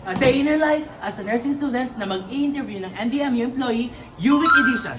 A Day in Your Life as a Nursing Student na mag-i-interview ng NDMU Employee UWIC Edition.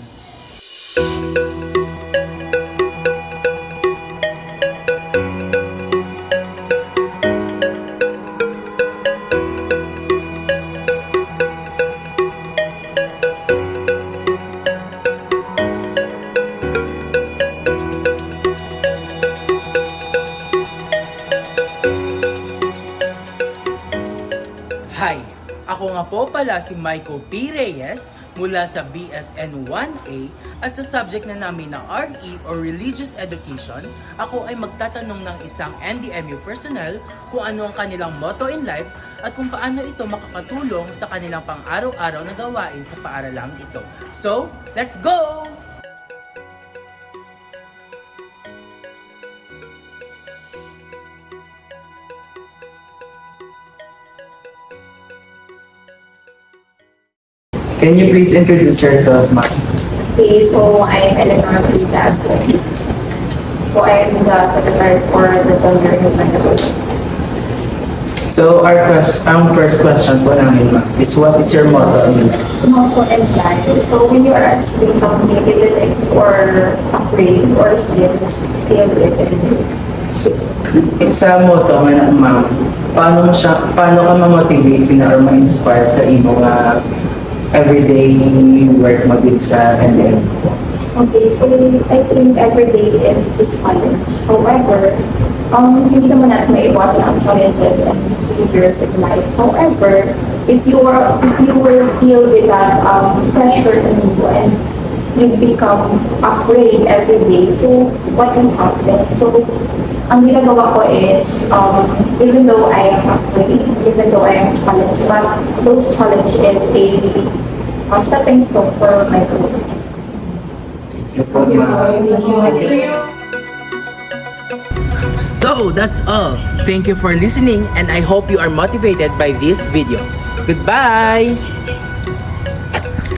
Hi! Ako nga po pala si Michael P. Reyes mula sa BSN 1A at sa subject na namin na RE or Religious Education. Ako ay magtatanong ng isang NDMU personnel kung ano ang kanilang motto in life at kung paano ito makakatulong sa kanilang pang-araw-araw na gawain sa paaralang ito. So, let's go! Can you please introduce yourself, ma'am? Okay, so I'm Eleanor Frida. So I am the secretary for the gender movement. So ang first question po namin, ma'am, is what is your motto in life? Motto and life. So when you are achieving something, even if you are afraid or still do it anyway. So, sa motto nga na, ma'am, paano ka ma-motivate sina or ma-inspire sa imo nga everyday work mo din sa NDM? Okay, so I think every day is a challenge. However, hindi naman natin maiwasan ang challenges and behaviors in life. However, if you will deal with that pressure in you and you become afraid every day, so what will happen? So, ang ginagawa ko is, even though I am afraid, even though I am challenged, but those challenge is a stepping stone for my growth. Thank you po, ma'am. Thank you. So, that's all. Thank you for listening and I hope you are motivated by this video. Goodbye!